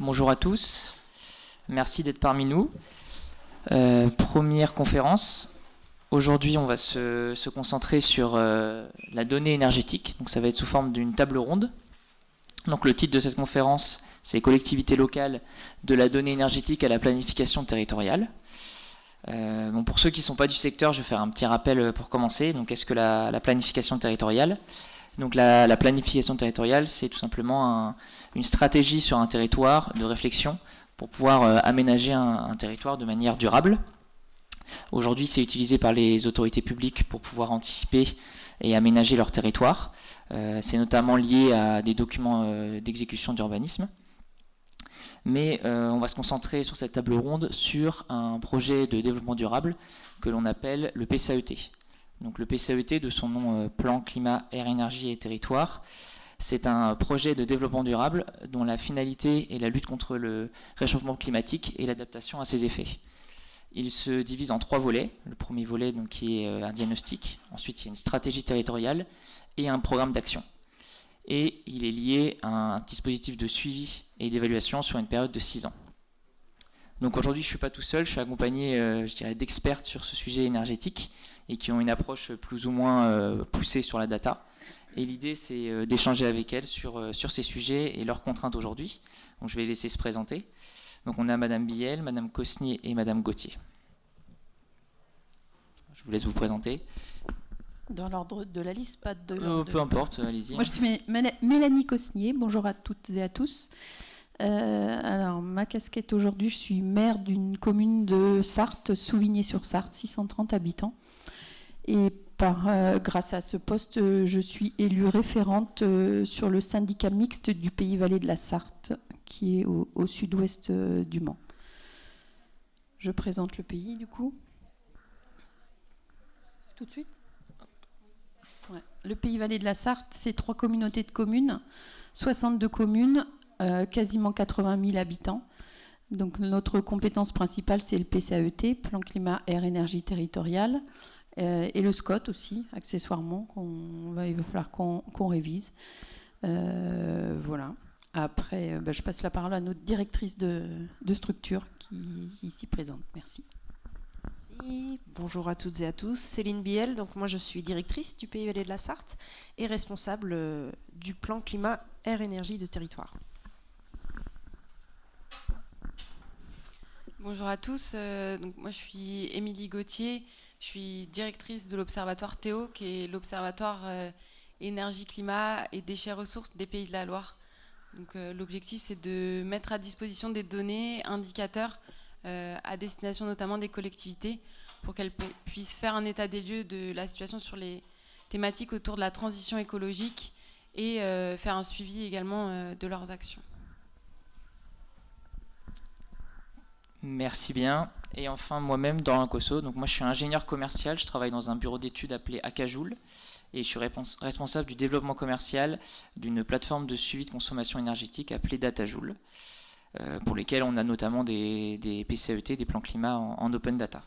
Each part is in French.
Bonjour à tous, merci d'être parmi nous. Première conférence. Aujourd'hui, on va se concentrer sur la donnée énergétique. Donc, ça va être sous forme d'une table ronde. Donc, le titre de cette conférence, c'est Collectivité locale de la donnée énergétique à la planification territoriale. Bon, pour ceux qui ne sont pas du secteur, je vais faire un petit rappel pour commencer. Donc, qu'est-ce que la planification territoriale ? Donc, la planification territoriale, c'est tout simplement une stratégie sur un territoire de réflexion pour pouvoir aménager un territoire de manière durable. Aujourd'hui, c'est utilisé par les autorités publiques pour pouvoir anticiper et aménager leur territoire. C'est notamment lié à des documents d'exécution d'urbanisme. Mais on va se concentrer sur cette table ronde sur un projet de développement durable que l'on appelle le PCAET. Donc le PCAET, de son nom Plan Climat, Air, Énergie et Territoire, c'est un projet de développement durable dont la finalité est la lutte contre le réchauffement climatique et l'adaptation à ses effets. Il se divise en 3 volets. Le premier volet, donc, qui est un diagnostic. Ensuite, il y a une stratégie territoriale et un programme d'action. Et il est lié à un dispositif de suivi et d'évaluation sur une période de 6 ans. Donc aujourd'hui, je ne suis pas tout seul, je suis accompagné d'experts sur ce sujet énergétique et qui ont une approche plus ou moins poussée sur la data. Et l'idée, c'est d'échanger avec elles sur ces sujets et leurs contraintes aujourd'hui. Donc je vais les laisser se présenter. Donc on a Madame Biel, Madame Cosnier et Madame Gauthier. Je vous laisse vous présenter. Dans l'ordre de la liste, pas de l'ordre peu importe, allez-y. Moi, je suis Mélanie Cosnier. Bonjour à toutes et à tous. Alors, ma casquette aujourd'hui, je suis maire d'une commune de Sarthe, Souvigné-sur-Sarthe, 630 habitants. Et grâce à ce poste, je suis élue référente sur le syndicat mixte du Pays Vallée de la Sarthe, qui est au sud-ouest du Mans. Je présente le pays, du coup. Tout de suite. Ouais. Le Pays Vallée de la Sarthe, c'est 3 communautés de communes, 62 communes, quasiment 80 000 habitants. Donc notre compétence principale, c'est le PCAET, Plan Climat, Air, Énergie Territoriale, et le SCOT aussi, accessoirement, il va falloir qu'on révise. Voilà. Après, je passe la parole à notre directrice de structure qui est ici présente. Merci. Merci. Bonjour à toutes et à tous. Céline Biel, donc moi je suis directrice du Pays Vallée de la Sarthe et responsable du plan climat, air, énergie de territoire. Bonjour à tous. Donc moi je suis Émilie Gauthier, je suis directrice de l'Observatoire Théo, qui est l'Observatoire énergie, climat et déchets ressources des Pays de la Loire. Donc l'objectif, c'est de mettre à disposition des données, indicateurs à destination notamment des collectivités pour qu'elles puissent faire un état des lieux de la situation sur les thématiques autour de la transition écologique et faire un suivi également de leurs actions. Merci bien. Et enfin, moi-même, Dorian Cosso. Donc moi, je suis ingénieur commercial, je travaille dans un bureau d'études appelé Acajoule. Et je suis responsable du développement commercial d'une plateforme de suivi de consommation énergétique appelée DataJoule, pour lesquels on a notamment des PCAET, des plans climat en open data.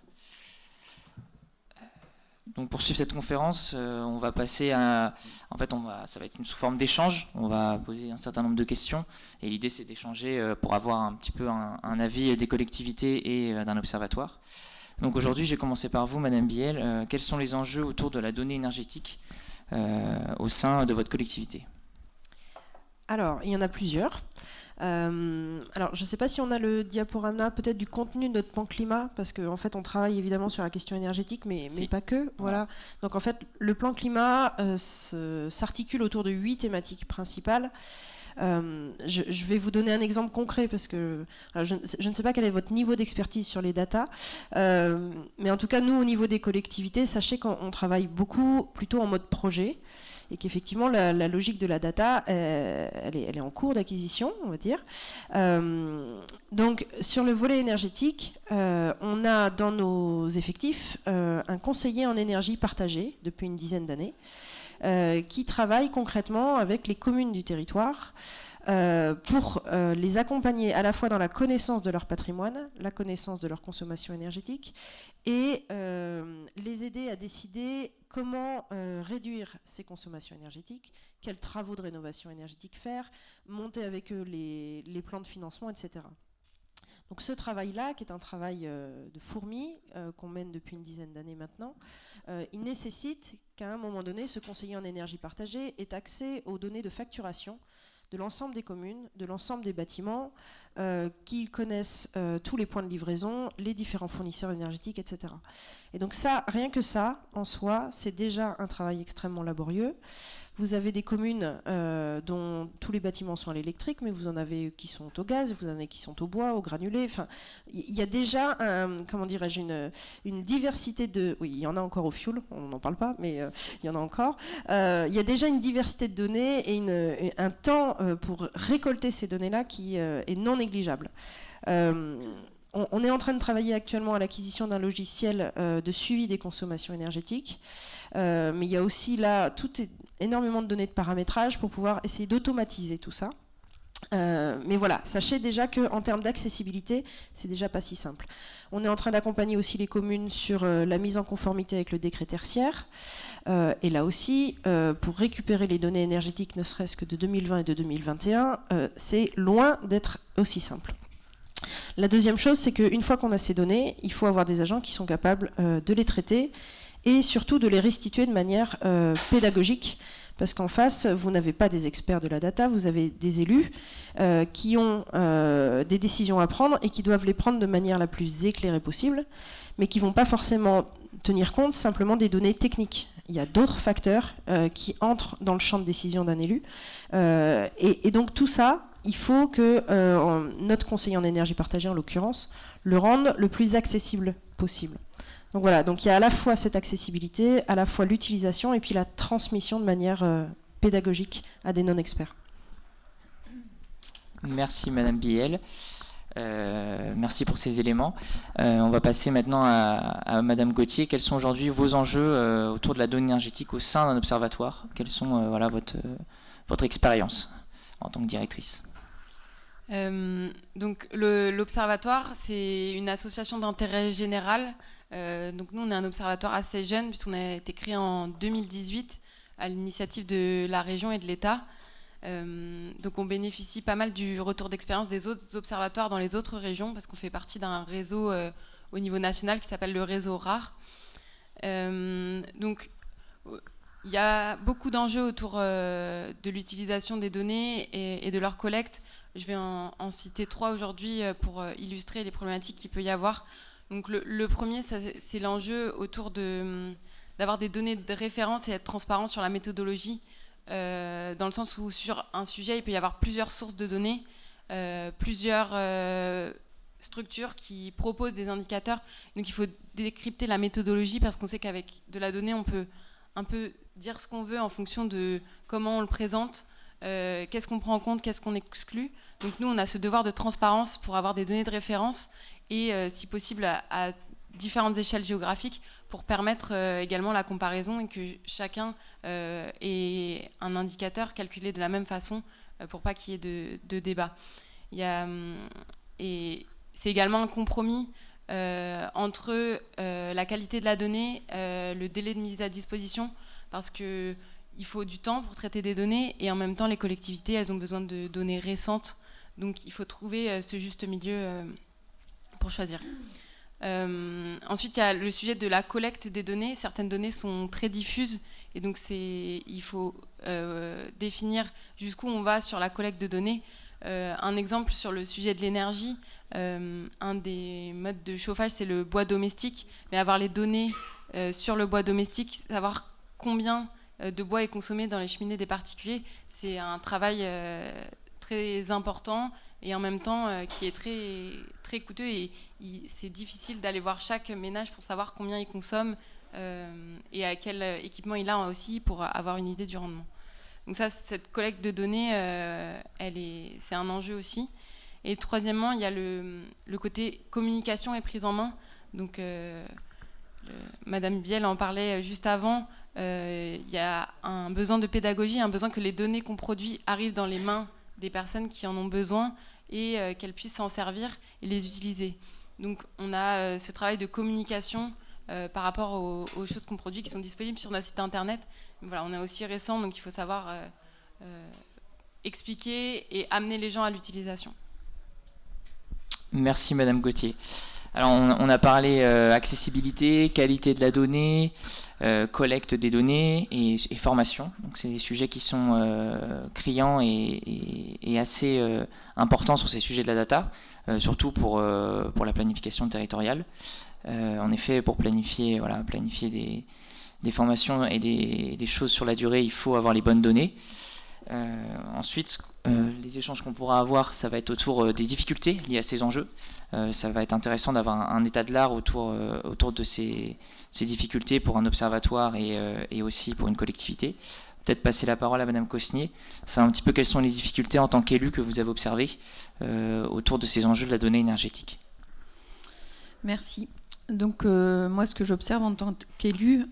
Donc pour suivre cette conférence, on va passer à... En fait, ça va être sous forme d'échange. On va poser un certain nombre de questions. Et l'idée, c'est d'échanger pour avoir un petit peu un avis des collectivités et d'un observatoire. Donc aujourd'hui, je vais commencer par vous, Madame Biel. Quels sont les enjeux autour de la donnée énergétique au sein de votre collectivité ? Alors, il y en a plusieurs. Alors, je ne sais pas si on a le diaporama peut-être du contenu de notre plan climat, parce qu'en fait, on travaille évidemment sur la question énergétique, mais pas que. Voilà. Donc, en fait, le plan climat s'articule autour de 8 thématiques principales. Je vais vous donner un exemple concret parce que je ne sais pas quel est votre niveau d'expertise sur les datas, mais en tout cas, nous, au niveau des collectivités, sachez qu'on travaille beaucoup plutôt en mode projet et qu'effectivement, la logique de la data, elle est en cours d'acquisition, on va dire. Donc, sur le volet énergétique, on a dans nos effectifs un conseiller en énergie partagé depuis une dizaine d'années, qui travaille concrètement avec les communes du territoire pour les accompagner à la fois dans la connaissance de leur patrimoine, la connaissance de leur consommation énergétique, et les aider à décider comment réduire ces consommations énergétiques, quels travaux de rénovation énergétique faire, monter avec eux les plans de financement, etc. Donc ce travail-là, qui est un travail de fourmi, qu'on mène depuis une dizaine d'années maintenant, il nécessite qu'à un moment donné, ce conseiller en énergie partagée ait accès aux données de facturation de l'ensemble des communes, de l'ensemble des bâtiments, qu'ils connaissent tous les points de livraison, les différents fournisseurs énergétiques, etc. Et donc ça, rien que ça, en soi, c'est déjà un travail extrêmement laborieux. Vous avez des communes dont tous les bâtiments sont à l'électrique, mais vous en avez qui sont au gaz, vous en avez qui sont au bois, au granulé. Enfin, il y a déjà, comment dirais-je, une diversité de... Oui, il y en a encore au fioul, on n'en parle pas, mais il y en a encore. Il y a déjà une diversité de données et un temps pour récolter ces données-là qui est non négligeable. On est en train de travailler actuellement à l'acquisition d'un logiciel de suivi des consommations énergétiques, mais il y a aussi là énormément de données de paramétrage pour pouvoir essayer d'automatiser tout ça. Mais voilà, sachez déjà qu'en termes d'accessibilité, c'est déjà pas si simple. On est en train d'accompagner aussi les communes sur la mise en conformité avec le décret tertiaire. Et là aussi, pour récupérer les données énergétiques, ne serait-ce que de 2020 et de 2021, c'est loin d'être aussi simple. La deuxième chose, c'est qu'une fois qu'on a ces données, il faut avoir des agents qui sont capables de les traiter et surtout de les restituer de manière pédagogique, parce qu'en face, vous n'avez pas des experts de la data, vous avez des élus qui ont des décisions à prendre et qui doivent les prendre de manière la plus éclairée possible, mais qui ne vont pas forcément tenir compte simplement des données techniques. Il y a d'autres facteurs qui entrent dans le champ de décision d'un élu. Et donc tout ça, il faut que notre conseiller en énergie partagée, en l'occurrence, le rende le plus accessible possible. Donc voilà, donc il y a à la fois cette accessibilité, à la fois l'utilisation et puis la transmission de manière pédagogique à des non-experts. Merci Madame Biel. Merci pour ces éléments. On va passer maintenant à Madame Gauthier. Quels sont aujourd'hui vos enjeux autour de la donnée énergétique au sein d'un observatoire? Quelles sont votre expérience en tant que directrice? Donc l'observatoire, c'est une association d'intérêt général. Donc nous, on est un observatoire assez jeune puisqu'on a été créé en 2018 à l'initiative de la région et de l'État. Donc on bénéficie pas mal du retour d'expérience des autres observatoires dans les autres régions parce qu'on fait partie d'un réseau au niveau national qui s'appelle le réseau RAR. Donc il y a beaucoup d'enjeux autour de l'utilisation des données et de leur collecte. Je vais en citer 3 aujourd'hui pour illustrer les problématiques qu'il peut y avoir. Donc le premier, c'est l'enjeu autour d'avoir des données de référence et être transparent sur la méthodologie, dans le sens où sur un sujet, il peut y avoir plusieurs sources de données, plusieurs structures qui proposent des indicateurs. Donc il faut décrypter la méthodologie parce qu'on sait qu'avec de la donnée, on peut un peu dire ce qu'on veut en fonction de comment on le présente, qu'est-ce qu'on prend en compte, qu'est-ce qu'on exclut. Donc nous, on a ce devoir de transparence pour avoir des données de référence et si possible à différentes échelles géographiques pour permettre également la comparaison et que chacun ait un indicateur calculé de la même façon pour pas qu'il y ait de débat. Et c'est également un compromis entre la qualité de la donnée, le délai de mise à disposition, parce qu'il faut du temps pour traiter des données et en même temps les collectivités, elles ont besoin de données récentes. Donc il faut trouver ce juste milieu pour choisir. Ensuite, il y a le sujet de la collecte des données. Certaines données sont très diffuses et donc il faut définir jusqu'où on va sur la collecte de données. Un exemple sur le sujet de l'énergie, un des modes de chauffage, c'est le bois domestique. Mais avoir les données sur le bois domestique, savoir combien de bois est consommé dans les cheminées des particuliers, c'est un travail très important et en même temps qui est très, très coûteux et c'est difficile d'aller voir chaque ménage pour savoir combien il consomme et à quel équipement il a aussi pour avoir une idée du rendement. Donc ça, cette collecte de données, c'est un enjeu aussi. Et troisièmement, il y a le côté communication et prise en main. Donc Madame Biel en parlait juste avant. Il y a un besoin de pédagogie, un besoin que les données qu'on produit arrivent dans les mains des personnes qui en ont besoin et qu'elles puissent s'en servir et les utiliser. Donc on a ce travail de communication par rapport aux choses qu'on produit qui sont disponibles sur notre site internet. Voilà, on est aussi récent, donc il faut savoir expliquer et amener les gens à l'utilisation. Merci Madame Gauthier. Alors on a parlé accessibilité, qualité de la donnée, collecte des données et formation. Donc c'est des sujets qui sont criants et assez importants sur ces sujets de la data, surtout pour la planification territoriale. En effet, pour planifier des formations et des choses sur la durée, il faut avoir les bonnes données. Ensuite, les échanges qu'on pourra avoir, ça va être autour des difficultés liées à ces enjeux. Ça va être intéressant d'avoir un état de l'art autour de ces difficultés pour un observatoire et aussi pour une collectivité. Peut-être passer la parole à Madame Cosnier. Savoir un petit peu quelles sont les difficultés en tant qu'élu que vous avez observées autour de ces enjeux de la donnée énergétique. Merci. Donc moi, ce que j'observe en tant qu'élu,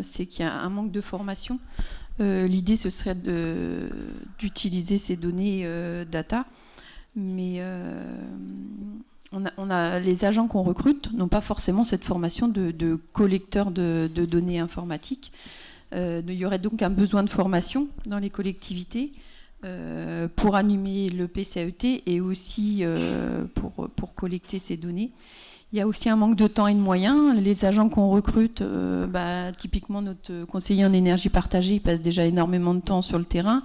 c'est qu'il y a un manque de formation. L'idée, ce serait d'utiliser ces données data, mais on a les agents qu'on recrute n'ont pas forcément cette formation de collecteur de données informatiques. Il y aurait donc un besoin de formation dans les collectivités pour animer le PCAET et aussi pour collecter ces données. Il y a aussi un manque de temps et de moyens. Les agents qu'on recrute, typiquement notre conseiller en énergie partagée, il passe déjà énormément de temps sur le terrain,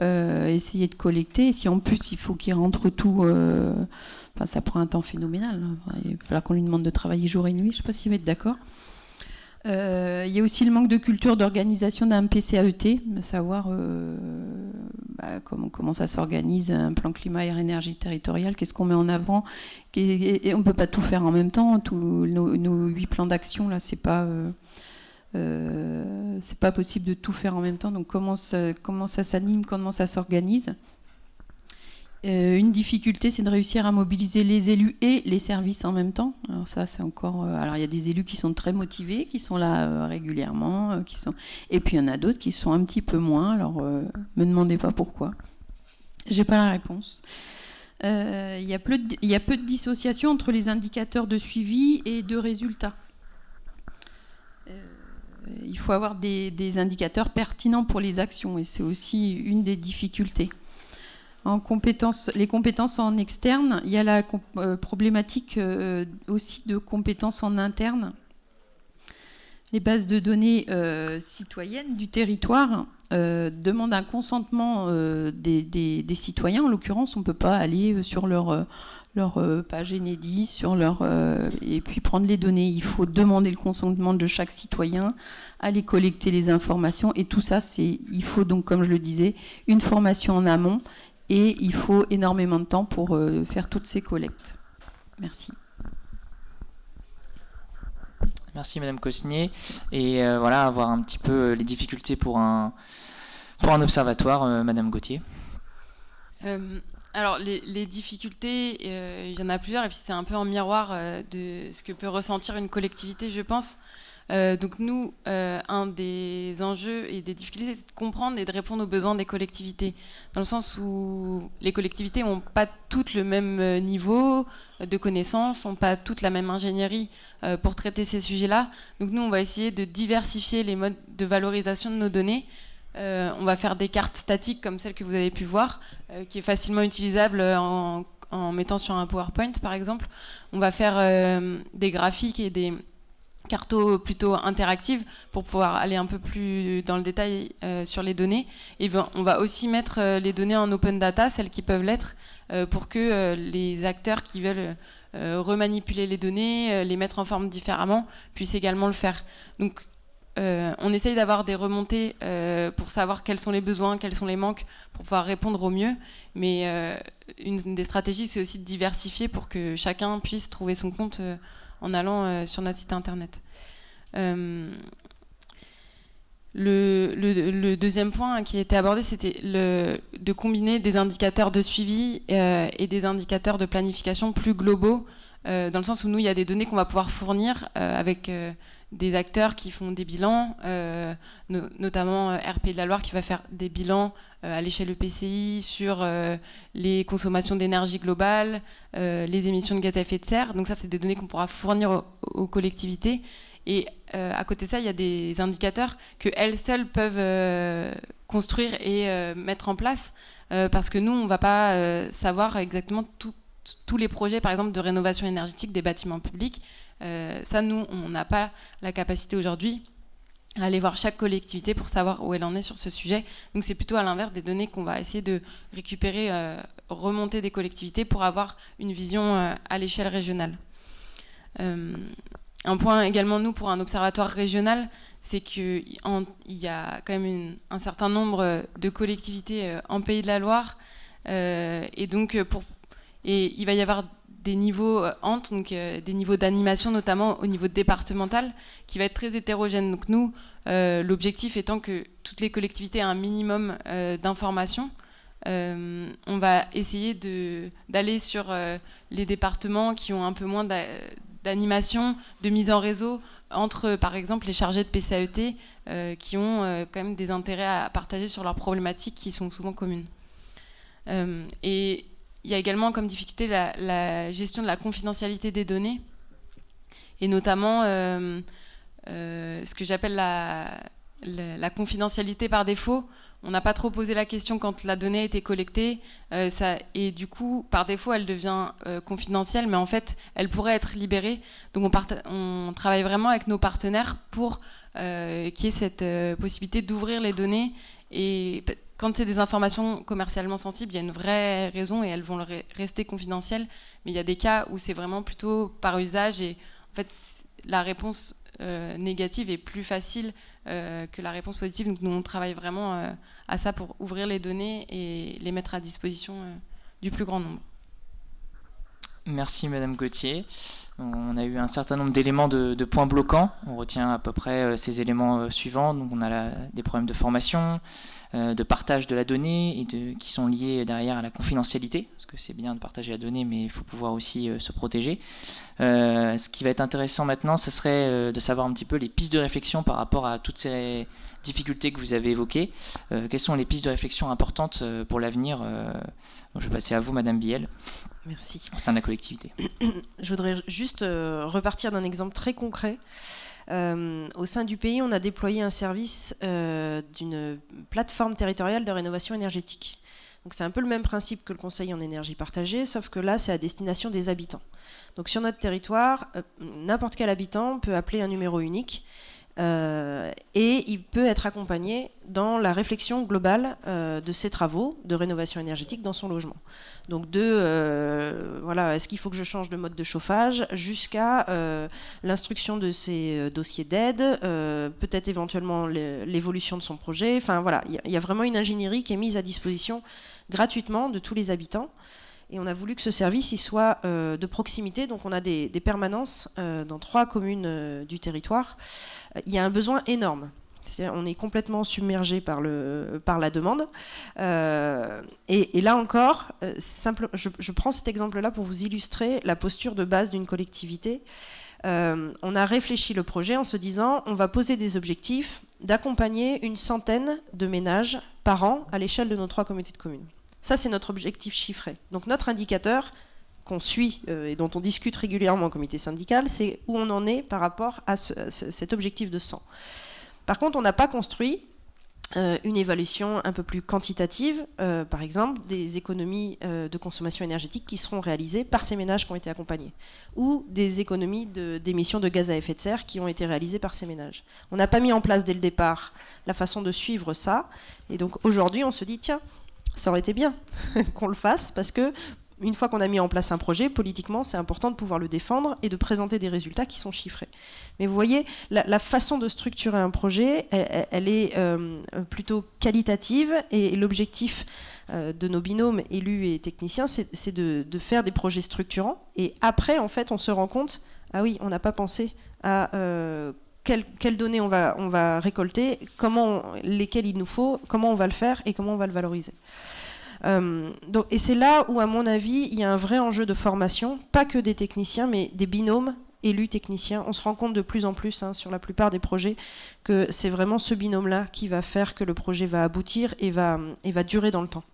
essayer de collecter. Et si en plus il faut qu'il rentre tout, ça prend un temps phénoménal. Il va falloir qu'on lui demande de travailler jour et nuit. Je ne sais pas s'il va être d'accord. Il y a aussi le manque de culture d'organisation d'un PCAET, savoir comment ça s'organise, un plan climat et énergie territoriale, qu'est-ce qu'on met en avant, et on ne peut pas tout faire en même temps. Tous nos 8 plans d'action, là, c'est pas possible de tout faire en même temps. Donc comment ça s'anime, comment ça s'organise. Une difficulté, c'est de réussir à mobiliser les élus et les services en même temps. Alors ça, c'est encore... alors il y a des élus qui sont très motivés, qui sont là régulièrement, et puis il y en a d'autres qui sont un petit peu moins. Alors me demandez pas pourquoi. J'ai pas la réponse. Il y a peu de dissociation entre les indicateurs de suivi et de résultats. Il faut avoir des indicateurs pertinents pour les actions, et c'est aussi une des difficultés. Les compétences en externe, il y a la problématique aussi de compétences en interne. Les bases de données citoyennes du territoire demandent un consentement des citoyens. En l'occurrence, on ne peut pas aller sur leur page Enedis, et puis prendre les données. Il faut demander le consentement de chaque citoyen, aller collecter les informations. Et tout ça, il faut donc, comme je le disais, une formation en amont. Et il faut énormément de temps pour faire toutes ces collectes. Merci. Merci Madame Cosnier. Et avoir un petit peu les difficultés pour un observatoire, Madame Gauthier. Alors les difficultés, il y en a plusieurs, et puis c'est un peu en miroir de ce que peut ressentir une collectivité, je pense. Donc nous, un des enjeux et des difficultés, c'est de comprendre et de répondre aux besoins des collectivités, dans le sens où les collectivités n'ont pas toutes le même niveau de connaissances, n'ont pas toutes la même ingénierie pour traiter ces sujets-là. Donc nous, on va essayer de diversifier les modes de valorisation de nos données. On va faire des cartes statiques comme celle que vous avez pu voir, qui est facilement utilisable en mettant sur un PowerPoint, par exemple. On va faire des graphiques et des cartos plutôt interactives pour pouvoir aller un peu plus dans le détail sur les données. Et on va aussi mettre les données en open data, celles qui peuvent l'être, pour que les acteurs qui veulent remanipuler les données, les mettre en forme différemment, puissent également le faire. Donc on essaye d'avoir des remontées pour savoir quels sont les besoins, quels sont les manques, pour pouvoir répondre au mieux. Mais une des stratégies, c'est aussi de diversifier pour que chacun puisse trouver son compte en allant sur notre site internet. Le deuxième point qui a été abordé, c'était de combiner des indicateurs de suivi et des indicateurs de planification plus globaux, dans le sens où nous, il y a des données qu'on va pouvoir fournir avec des acteurs qui font des bilans, notamment RP de la Loire qui va faire des bilans à l'échelle EPCI sur les consommations d'énergie globale, les émissions de gaz à effet de serre. Donc ça, c'est des données qu'on pourra fournir aux collectivités. Et à côté de ça, il y a des indicateurs qu'elles seules peuvent construire et mettre en place, parce que nous, on ne va pas savoir exactement tous les projets, par exemple, de rénovation énergétique des bâtiments publics. Ça, nous, on n'a pas la capacité aujourd'hui à aller voir chaque collectivité pour savoir où elle en est sur ce sujet. Donc c'est plutôt à l'inverse des données qu'on va essayer de récupérer, remonter des collectivités pour avoir une vision à l'échelle régionale. Un point également, nous, pour un observatoire régional, c'est qu'il y a quand même un certain nombre de collectivités en Pays de la Loire. Et donc, il va y avoir des niveaux HANT, donc des niveaux d'animation, notamment au niveau départemental, qui va être très hétérogène. Donc nous, l'objectif étant que toutes les collectivités aient un minimum d'informations, on va essayer d'aller sur les départements qui ont un peu moins d'animation, de mise en réseau entre, par exemple, les chargés de PCAET qui ont quand même des intérêts à partager sur leurs problématiques qui sont souvent communes. Et il y a également comme difficulté la gestion de la confidentialité des données, et notamment ce que j'appelle la confidentialité par défaut. On n'a pas trop posé la question quand la donnée a été collectée, et du coup, par défaut, elle devient confidentielle, mais en fait, elle pourrait être libérée. Donc on travaille vraiment avec nos partenaires pour qu'il y ait cette possibilité d'ouvrir les données. Et quand c'est des informations commercialement sensibles, il y a une vraie raison et elles vont rester confidentielles. Mais il y a des cas où c'est vraiment plutôt par usage, et en fait, la réponse négative est plus facile que la réponse positive. Donc nous, on travaille vraiment à ça pour ouvrir les données et les mettre à disposition du plus grand nombre. Merci Madame Gauthier. On a eu un certain nombre d'éléments de points bloquants. On retient à peu près ces éléments suivants. Donc on a des problèmes de formation, de partage de la donnée qui sont liés derrière à la confidentialité, parce que c'est bien de partager la donnée, mais il faut pouvoir aussi se protéger. Ce qui va être intéressant maintenant, ce serait de savoir un petit peu les pistes de réflexion par rapport à toutes ces difficultés que vous avez évoquées. Quelles sont les pistes de réflexion importantes pour l'avenir? Je vais passer à vous, Madame Biel. Merci. Au sein de la collectivité. Je voudrais juste repartir d'un exemple très concret. Au sein du pays, on a déployé un service d'une plateforme territoriale de rénovation énergétique. Donc c'est un peu le même principe que le conseil en énergie partagée, sauf que là, c'est à destination des habitants. Donc sur notre territoire, n'importe quel habitant peut appeler un numéro unique et il peut être accompagné dans la réflexion globale de ses travaux de rénovation énergétique dans son logement. Donc voilà, est-ce qu'il faut que je change de mode de chauffage, jusqu'à l'instruction de ses dossiers d'aide, peut-être éventuellement l'évolution de son projet. Enfin voilà, il y a vraiment une ingénierie qui est mise à disposition gratuitement de tous les habitants. Et on a voulu que ce service il soit de proximité. Donc on a des permanences dans 3 communes du territoire. Il y a un besoin énorme. On est complètement submergé par la demande. Et là encore, je prends cet exemple-là pour vous illustrer la posture de base d'une collectivité. On a réfléchi le projet en se disant on va poser des objectifs d'accompagner une centaine de ménages par an à l'échelle de nos 3 communautés de communes. Ça, c'est notre objectif chiffré. Donc notre indicateur qu'on suit et dont on discute régulièrement au comité syndical, c'est où on en est par rapport à cet objectif de 100. Par contre, on n'a pas construit une évaluation un peu plus quantitative, par exemple, des économies de consommation énergétique qui seront réalisées par ces ménages qui ont été accompagnés, ou des économies d'émissions de gaz à effet de serre qui ont été réalisées par ces ménages. On n'a pas mis en place dès le départ la façon de suivre ça, et donc aujourd'hui, on se dit, tiens, ça aurait été bien qu'on le fasse, parce que une fois qu'on a mis en place un projet, politiquement, c'est important de pouvoir le défendre et de présenter des résultats qui sont chiffrés. Mais vous voyez, la façon de structurer un projet, elle est plutôt qualitative, et l'objectif de nos binômes élus et techniciens, c'est de faire des projets structurants. Et après, en fait, on se rend compte, ah oui, on n'a pas pensé à quelles données on va récolter, lesquelles il nous faut, comment on va le faire et comment on va le valoriser. Et c'est là où, à mon avis, il y a un vrai enjeu de formation, pas que des techniciens, mais des binômes élus, techniciens. On se rend compte de plus en plus sur la plupart des projets que c'est vraiment ce binôme-là qui va faire que le projet va aboutir et va durer dans le temps.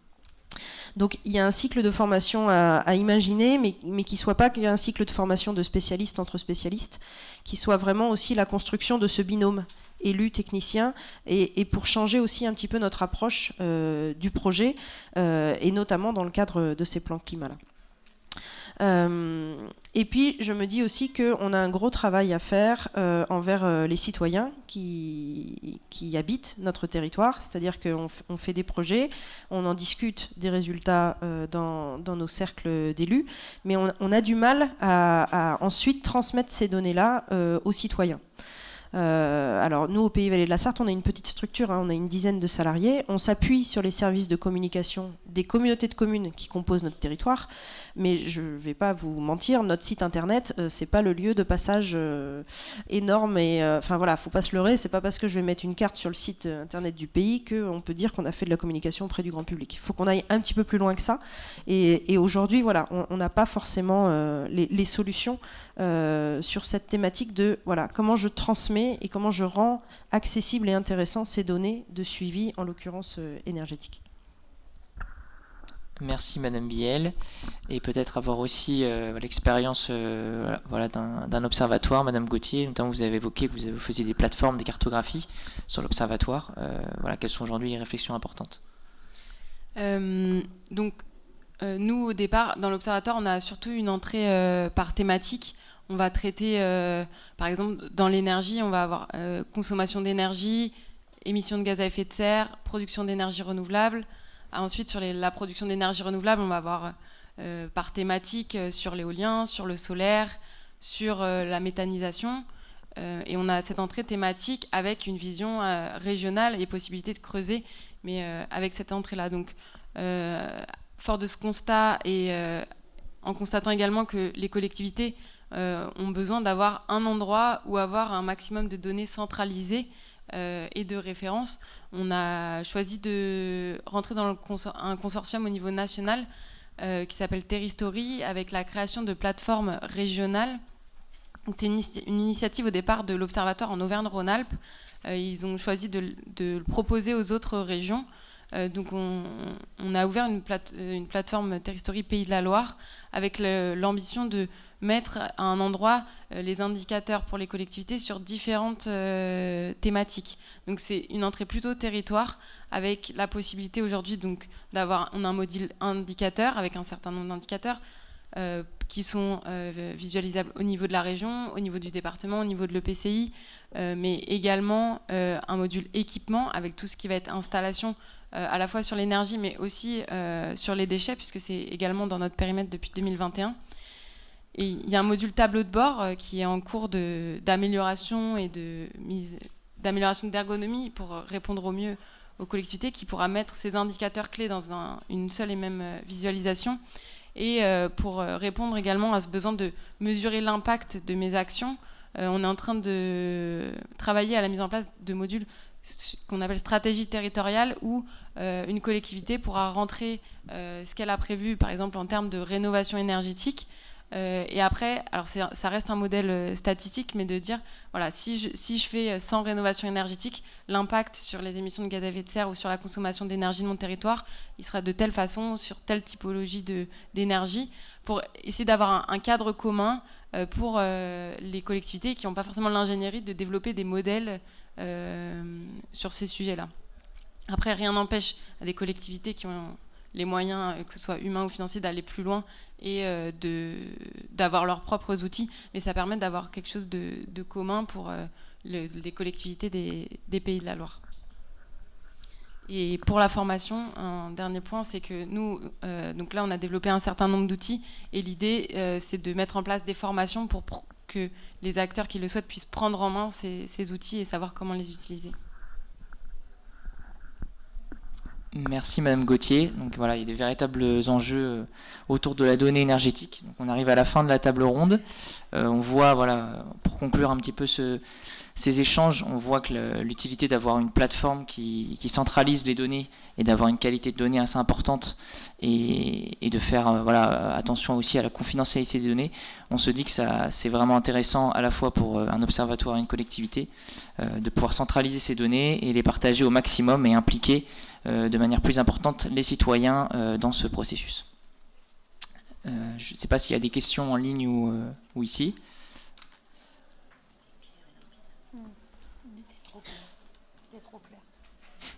Donc il y a un cycle de formation à imaginer, mais qui ne soit pas qu'un cycle de formation de spécialistes entre spécialistes, qui soit vraiment aussi la construction de ce binôme élus, techniciens, et pour changer aussi un petit peu notre approche du projet, et notamment dans le cadre de ces plans climat-là. Et puis je me dis aussi qu'on a un gros travail à faire envers les citoyens qui habitent notre territoire, c'est-à-dire qu'on fait des projets, on en discute des résultats dans nos cercles d'élus, mais on a du mal à ensuite transmettre ces données-là aux citoyens. Alors nous au Pays Vallée de la Sarthe on a une petite structure, on a une dizaine de salariés, on s'appuie sur les services de communication des communautés de communes qui composent notre territoire, mais je ne vais pas vous mentir, notre site internet c'est pas le lieu de passage énorme, et enfin voilà, faut pas se leurrer, c'est pas parce que je vais mettre une carte sur le site internet du pays qu'on peut dire qu'on a fait de la communication auprès du grand public. Il faut qu'on aille un petit peu plus loin que ça, et aujourd'hui voilà, on n'a pas forcément les solutions sur cette thématique de voilà, comment je transmets et comment je rends accessibles et intéressant ces données de suivi, en l'occurrence énergétique. Merci Madame Biel, et peut-être avoir aussi l'expérience d'un observatoire. Madame Gauthier, notamment vous avez évoqué que vous faisiez des plateformes, des cartographies sur l'observatoire. Quelles sont aujourd'hui les réflexions importantes? Nous au départ, dans l'observatoire, on a surtout une entrée par thématique. On va traiter, par exemple, dans l'énergie, on va avoir consommation d'énergie, émissions de gaz à effet de serre, production d'énergie renouvelable. Ensuite, sur la production d'énergie renouvelable, on va avoir par thématique sur l'éolien, sur le solaire, sur la méthanisation. Et on a cette entrée thématique avec une vision régionale et possibilité de creuser, mais avec cette entrée-là. Donc, fort de ce constat et en constatant également que les collectivités ont besoin d'avoir un endroit où avoir un maximum de données centralisées et de références. On a choisi de rentrer dans un consortium au niveau national qui s'appelle Terristory, avec la création de plateformes régionales. C'est une initiative au départ de l'Observatoire en Auvergne-Rhône-Alpes. Ils ont choisi de le proposer aux autres régions. Donc on a ouvert une plateforme Terristory Pays de la Loire avec l'ambition de mettre à un endroit les indicateurs pour les collectivités sur différentes thématiques. Donc c'est une entrée plutôt territoire, avec la possibilité aujourd'hui donc on a un module indicateur avec un certain nombre d'indicateurs qui sont visualisables au niveau de la région, au niveau du département, au niveau de l'EPCI, mais également un module équipement avec tout ce qui va être installation à la fois sur l'énergie mais aussi sur les déchets, puisque c'est également dans notre périmètre depuis 2021. Et il y a un module tableau de bord qui est en cours d'amélioration et d'amélioration d'ergonomie pour répondre au mieux aux collectivités, qui pourra mettre ces indicateurs clés dans une seule et même visualisation, et pour répondre également à ce besoin de mesurer l'impact de mes actions. On est en train de travailler à la mise en place de modules qu'on appelle stratégie territoriale, où une collectivité pourra rentrer ce qu'elle a prévu, par exemple en termes de rénovation énergétique, et après, alors ça reste un modèle statistique, mais de dire, voilà, si je fais 100 rénovations énergétiques, l'impact sur les émissions de gaz à effet de serre ou sur la consommation d'énergie de mon territoire, il sera de telle façon, sur telle typologie d'énergie, pour essayer d'avoir un cadre commun pour les collectivités qui n'ont pas forcément l'ingénierie de développer des modèles sur ces sujets-là. Après, rien n'empêche à des collectivités qui ont les moyens, que ce soit humains ou financiers, d'aller plus loin et d'avoir leurs propres outils, mais ça permet d'avoir quelque chose de commun pour les collectivités des Pays de la Loire. Et pour la formation, un dernier point, c'est que nous, donc là on a développé un certain nombre d'outils, et l'idée c'est de mettre en place des formations pour que les acteurs qui le souhaitent puissent prendre en main ces outils et savoir comment les utiliser. Merci Madame Gauthier. Donc voilà, il y a des véritables enjeux autour de la donnée énergétique. Donc on arrive à la fin de la table ronde. On voit, voilà, pour conclure un petit peu ces échanges, on voit que l'utilité d'avoir une plateforme qui centralise les données et d'avoir une qualité de données assez importante et de faire voilà, attention aussi à la confidentialité des données. On se dit que c'est vraiment intéressant à la fois pour un observatoire et une collectivité de pouvoir centraliser ces données et les partager au maximum et impliquer de manière plus importante les citoyens dans ce processus. Je ne sais pas s'il y a des questions en ligne ou ici.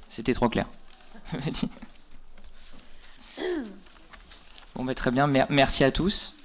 C'était trop clair. Bon, très bien. Merci à tous.